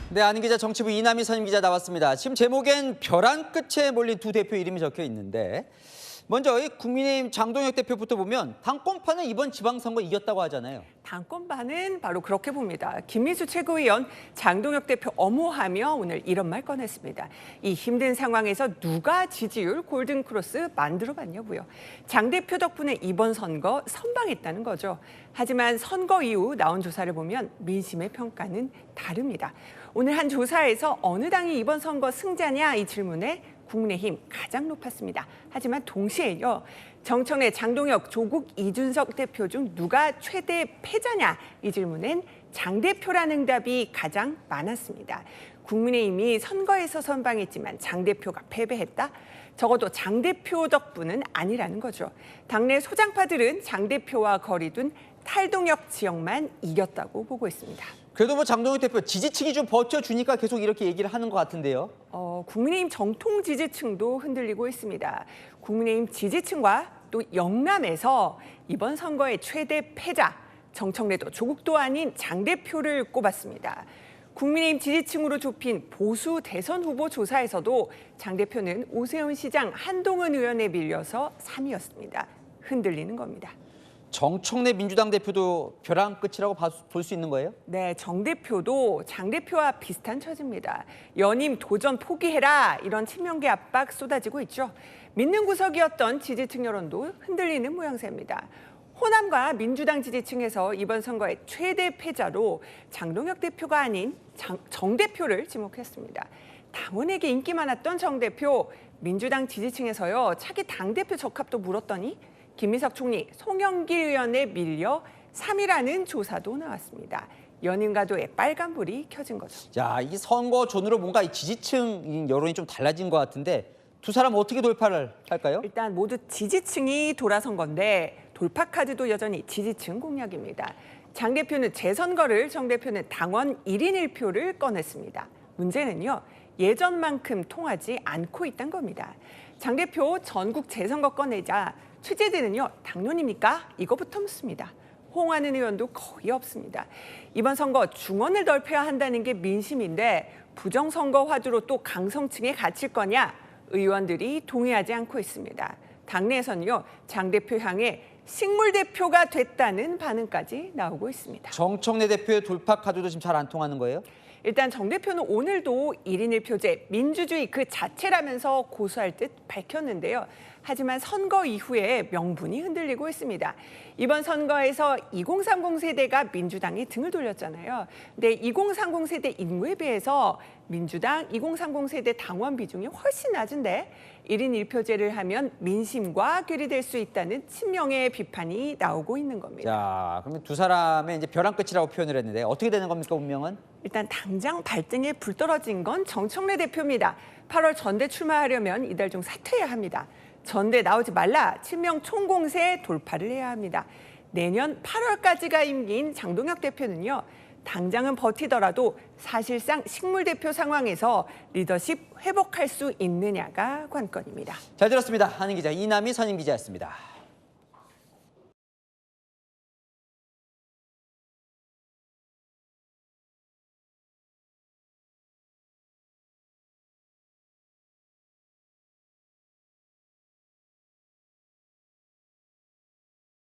네, 안인 기자, 정치부 이남희 선임 기자 나왔습니다. 지금 제목엔 벼랑 끝에 몰린 두 대표 이름이 적혀 있는데, 먼저 이 국민의힘 장동혁 대표부터 보면 당권파는 이번 지방선거 이겼다고 하잖아요. 당권파는 바로 그렇게 봅니다. 김민수 최고위원 장동혁 대표 엄호하며 오늘 이런 말 꺼냈습니다. 이 힘든 상황에서 누가 지지율 골든크로스 만들어봤냐고요. 장 대표 덕분에 이번 선거 선방했다는 거죠. 하지만 선거 이후 나온 조사를 보면 민심의 평가는 다릅니다. 오늘 한 조사에서 어느 당이 이번 선거 승자냐 이 질문에 국민의힘 가장 높았습니다. 하지만 동시에요. 정청래, 장동혁, 조국, 이준석 대표 중 누가 최대 패자냐 이 질문엔 장 대표라는 응답이 가장 많았습니다. 국민의힘이 선거에서 선방했지만 장 대표가 패배했다? 적어도 장 대표 덕분은 아니라는 거죠. 당내 소장파들은 장 대표와 거리둔 탈동혁 지역만 이겼다고 보고 있습니다. 그래도 뭐 장동혁 대표 지지층이 좀 버텨주니까 계속 이렇게 얘기를 하는 것 같은데요. 국민의힘 정통 지지층도 흔들리고 있습니다. 국민의힘 지지층과 또 영남에서 이번 선거의 최대 패자, 정청래도 조국도 아닌 장 대표를 꼽았습니다. 국민의힘 지지층으로 좁힌 보수 대선 후보 조사에서도 장 대표는 오세훈 시장, 한동훈 의원에 밀려서 3위였습니다. 흔들리는 겁니다. 정청래 민주당 대표도 벼랑 끝이라고 볼 수 있는 거예요? 네, 정 대표도 장 대표와 비슷한 처지입니다. 연임 도전 포기해라 이런 친명계 압박 쏟아지고 있죠. 믿는 구석이었던 지지층 여론도 흔들리는 모양새입니다. 호남과 민주당 지지층에서 이번 선거의 최대 패자로 장동혁 대표가 아닌 정 대표를 지목했습니다. 당원에게 인기 많았던 정 대표, 민주당 지지층에서요 차기 당대표 적합도 물었더니 김민석 총리, 송영길 의원에 밀려 3위라는 조사도 나왔습니다. 연인과도의 빨간불이 켜진 거죠. 자, 이 선거존으로 뭔가 이 지지층 여론이 좀 달라진 것 같은데 두 사람 어떻게 돌파를 할까요? 일단 모두 지지층이 돌아선 건데 돌파 카드도 여전히 지지층 공략입니다. 장 대표는 재선거를, 정 대표는 당원 1인 1표를 꺼냈습니다. 문제는요, 예전만큼 통하지 않고 있다는 겁니다. 장 대표 전국 재선거 꺼내자 취재진은요, 당론입니까? 이거부터 묻습니다. 호응하는 의원도 거의 없습니다. 이번 선거 중원을 넓혀야 한다는 게 민심인데 부정선거 화두로 또 강성층에 갇힐 거냐? 의원들이 동의하지 않고 있습니다. 당내에서는요, 장 대표 향해 식물 대표가 됐다는 반응까지 나오고 있습니다. 정청래 대표의 돌파 카드도 지금 잘 안 통하는 거예요? 일단 정 대표는 오늘도 1인 1표제 민주주의 그 자체라면서 고수할 듯 밝혔는데요. 하지만 선거 이후에 명분이 흔들리고 있습니다. 이번 선거에서 2030 세대가 민주당에 등을 돌렸잖아요. 근데 2030 세대 인구에 비해서 민주당 2030 세대 당원 비중이 훨씬 낮은데 1인 1표제를 하면 민심과 괴리될 수 있다는 친명의 비판이 나오고 있는 겁니다. 자, 그러면 두 사람의 이제 벼랑 끝이라고 표현을 했는데 어떻게 되는 겁니까, 운명은? 일단 당장 발등에 불 떨어진 건 정청래 대표입니다. 8월 전대 출마하려면 이달 중 사퇴해야 합니다. 전대 나오지 말라, 친명 총공세 돌파를 해야 합니다. 내년 8월까지가 임기인 장동혁 대표는요, 당장은 버티더라도 사실상 식물 대표 상황에서 리더십 회복할 수 있느냐가 관건입니다. 잘 들었습니다. 안인 기자, 이남희 선임 기자였습니다.